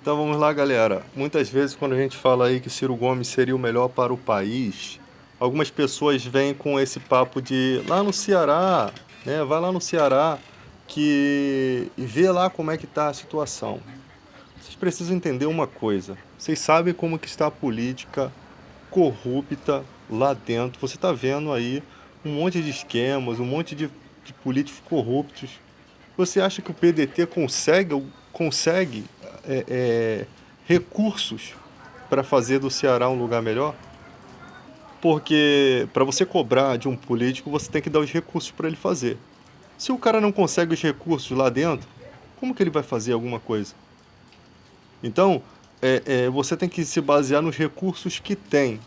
Então vamos lá, galera. Muitas vezes quando a gente fala aí que Ciro Gomes seria o melhor para o país, algumas pessoas vêm com esse papo de lá no Ceará, né? Vai lá no Ceará e vê lá como é que está a situação. Vocês precisam entender uma coisa. Vocês sabem como que está a política corrupta lá dentro. Você está vendo aí um monte de esquemas, um monte de políticos corruptos. Você acha que o PDT consegue é, é, recursos para fazer do Ceará um lugar melhor? Porque para você cobrar de um político, você tem que dar os recursos para ele fazer. Se o cara não consegue os recursos lá dentro, como que ele vai fazer alguma coisa? Então, você tem que se basear nos recursos que tem,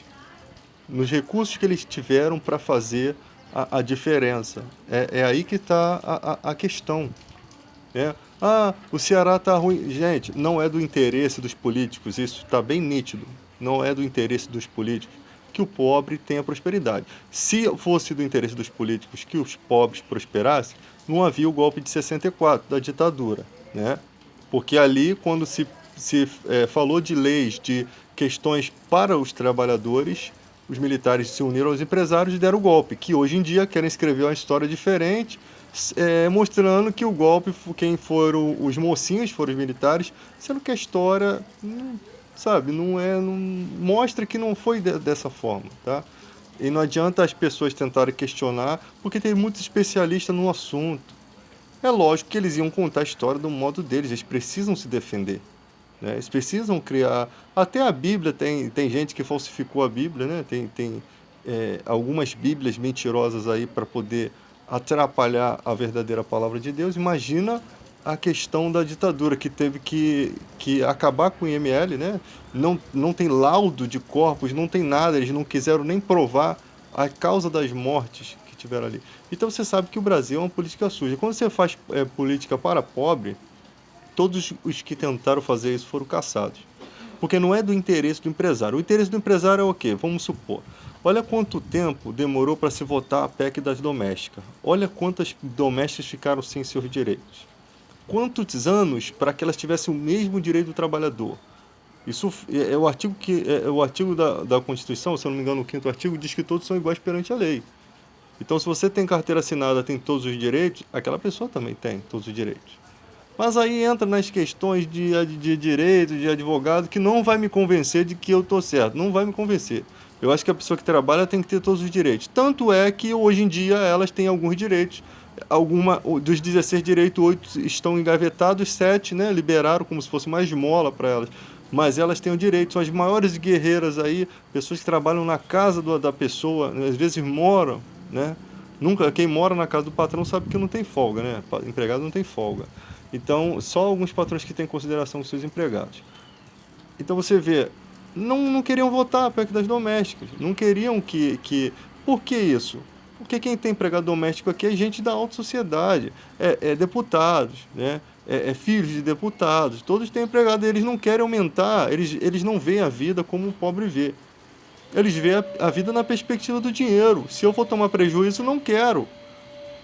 nos recursos que eles tiveram para fazer a diferença. É aí que está a questão. É. Ah, o Ceará tá ruim. Gente, não é do interesse dos políticos, isso está bem nítido. Não é do interesse dos políticos que o pobre tenha prosperidade. Se fosse do interesse dos políticos que os pobres prosperassem, não havia o golpe de 64, da ditadura, né? Porque ali, quando se falou de leis, de questões para os trabalhadores, os militares se uniram aos empresários e deram o golpe, que hoje em dia querem escrever uma história diferente, mostrando que o golpe, quem foram os mocinhos, foram os militares, sendo que a história, sabe, não mostra que não foi dessa forma, tá? E não adianta as pessoas tentarem questionar, porque tem muitos especialistas no assunto. É lógico que eles iam contar a história do modo deles, eles precisam se defender, né? Eles precisam criar. Até a Bíblia tem gente que falsificou a Bíblia, né? Tem algumas Bíblias mentirosas aí para poder atrapalhar a verdadeira palavra de Deus. Imagina a questão da ditadura que teve que acabar com o IML, né? Não tem laudo de corpos, não tem nada, eles não quiseram nem provar a causa das mortes que tiveram ali. Então você sabe que o Brasil é uma política suja. Quando você faz política para pobre, todos os que tentaram fazer isso foram caçados. Porque não é do interesse do empresário. O interesse do empresário é o quê? Vamos supor. Olha quanto tempo demorou para se votar a PEC das domésticas. Olha quantas domésticas ficaram sem seus direitos. Quantos anos para que elas tivessem o mesmo direito do trabalhador. Isso é o artigo o artigo da Constituição, se eu não me engano, o quinto artigo, diz que todos são iguais perante a lei. Então, se você tem carteira assinada, tem todos os direitos, aquela pessoa também tem todos os direitos. Mas aí entra nas questões de direito, de advogado, que não vai me convencer de que eu estou certo. Não vai me convencer. Eu acho que a pessoa que trabalha tem que ter todos os direitos. Tanto é que hoje em dia elas têm alguns direitos. Dos 16 direitos, 8 estão engavetados, 7, né, liberaram como se fosse uma esmola para elas. Mas elas têm o direito, são as maiores guerreiras aí, pessoas que trabalham na casa da pessoa, às vezes moram, né? Nunca, quem mora na casa do patrão sabe que não tem folga, né? Empregado não tem folga. Então, só alguns patrões que têm consideração com seus empregados. Então você vê, não queriam votar a PEC das domésticas, não queriam que. Por que isso? Porque quem tem empregado doméstico aqui é gente da alta sociedade, é deputados, né? Filhos de deputados, todos têm empregado, eles não querem aumentar, eles não veem a vida como o pobre vê. Eles veem a vida na perspectiva do dinheiro. Se eu for tomar prejuízo, não quero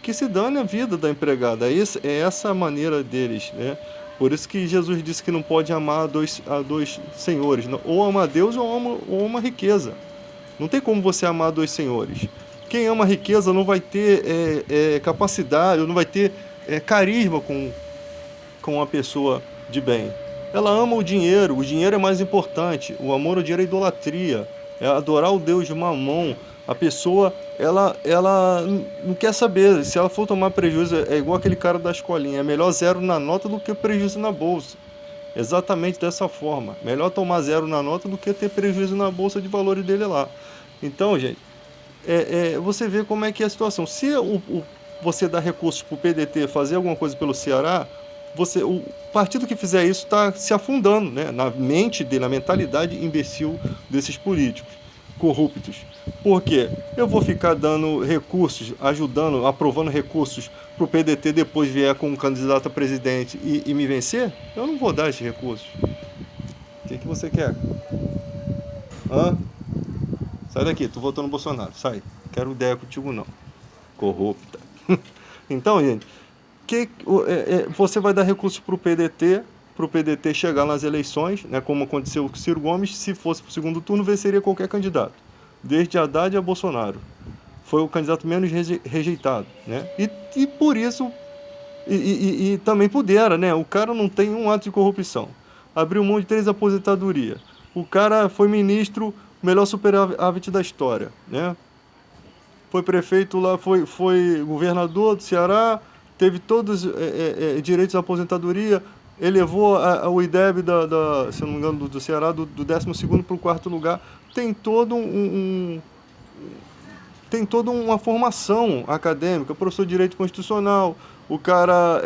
que se dane a vida da empregada. É essa a maneira deles, né? Por isso que Jesus disse que não pode amar a dois senhores, ou ama a Deus ou ama a riqueza. Não tem como você amar dois senhores. Quem ama a riqueza não vai ter capacidade, não vai ter carisma com uma pessoa de bem. Ela ama o dinheiro é mais importante. O amor ao dinheiro é idolatria, é adorar o Deus de Mamon. A pessoa, ela não quer saber. Se ela for tomar prejuízo, é igual aquele cara da escolinha. É melhor zero na nota do que prejuízo na bolsa. Exatamente dessa forma. Melhor tomar zero na nota do que ter prejuízo na bolsa de valores dele lá. Então, gente, você vê como é que é a situação. Se você dá recursos para o PDT fazer alguma coisa pelo Ceará, o partido que fizer isso está se afundando, né, na mente dele, na mentalidade imbecil desses políticos corruptos. Por quê? Eu vou ficar dando recursos, ajudando, aprovando recursos para o PDT depois vier com um candidato a presidente e me vencer? Eu não vou dar esses recursos. O que você quer? Hã? Sai daqui, tô votando no Bolsonaro, sai. Quero ideia contigo não. Corrupta. Então, gente, você vai dar recursos para o PDT para o PDT chegar nas eleições, né, como aconteceu com o Ciro Gomes, se fosse para o segundo turno, venceria qualquer candidato, desde Haddad a Bolsonaro. Foi o candidato menos rejeitado, né? E por isso, e também pudera, né? O cara não tem um ato de corrupção. Abriu mão de 3 aposentadorias. O cara foi ministro, melhor superávit da história, né? Foi prefeito lá, foi governador do Ceará, teve todos direitos à aposentadoria, elevou o IDEB, se não me engano, do Ceará, do 12º para o 4º lugar. Tem todo tem toda uma formação acadêmica, professor de Direito Constitucional, o cara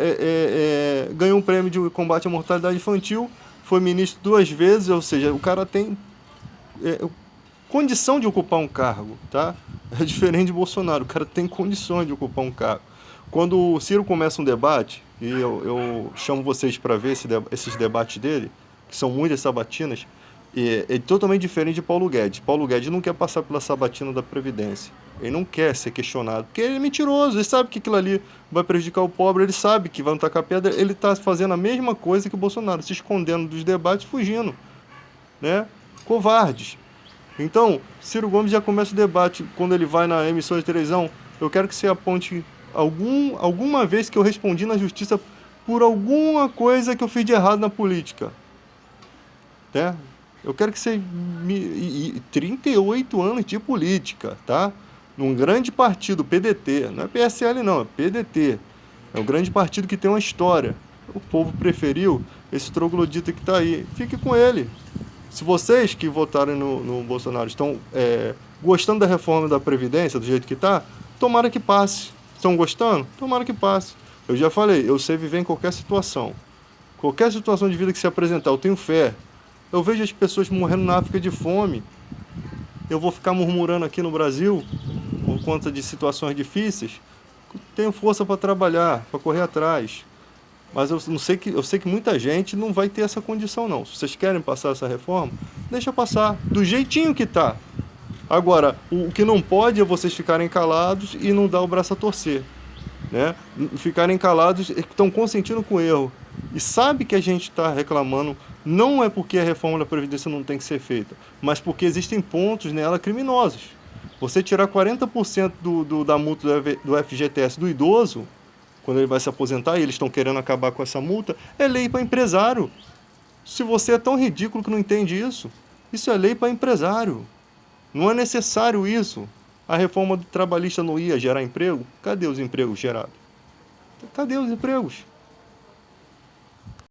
ganhou um prêmio de combate à mortalidade infantil, foi ministro 2 vezes, ou seja, o cara tem condição de ocupar um cargo, tá? É diferente de Bolsonaro, o cara tem condições de ocupar um cargo. Quando o Ciro começa um debate, e eu chamo vocês para ver esses debates dele, que são muitas sabatinas, é totalmente diferente de Paulo Guedes. Paulo Guedes não quer passar pela sabatina da Previdência. Ele não quer ser questionado, porque ele é mentiroso, ele sabe que aquilo ali vai prejudicar o pobre, ele sabe que vai tacar pedra, ele está fazendo a mesma coisa que o Bolsonaro, se escondendo dos debates, fugindo, né? Covardes. Então, Ciro Gomes já começa o debate quando ele vai na emissão de televisão. Eu quero que você aponte alguma vez que eu respondi na justiça por alguma coisa que eu fiz de errado na política, né? Eu quero que você 38 anos de política, tá? Num grande partido, PDT, não é PSL não, é PDT. É um grande partido que tem uma história. O povo preferiu esse troglodita que está aí. Fique com ele. Se vocês que votaram no Bolsonaro estão gostando da reforma da Previdência, do jeito que está, tomara que passe. Estão gostando? Tomara que passe. Eu já falei, eu sei viver em qualquer situação. Qualquer situação de vida que se apresentar, eu tenho fé. Eu vejo as pessoas morrendo na África de fome. Eu vou ficar murmurando aqui no Brasil por conta de situações difíceis. Tenho força para trabalhar, para correr atrás. Mas eu sei que muita gente não vai ter essa condição, não. Se vocês querem passar essa reforma, deixa passar, do jeitinho que tá. Agora, o que não pode é vocês ficarem calados e não dar o braço a torcer, né? Ficarem calados, estão consentindo com o erro. E sabe que a gente está reclamando, não é porque a reforma da Previdência não tem que ser feita, mas porque existem pontos nela criminosos. Você tirar 40% da multa do FGTS do idoso, quando ele vai se aposentar e eles estão querendo acabar com essa multa, é lei para empresário. Se você é tão ridículo que não entende isso é lei para empresário. Não é necessário isso. A reforma do trabalhista não ia gerar emprego? Cadê os empregos gerados? Cadê os empregos?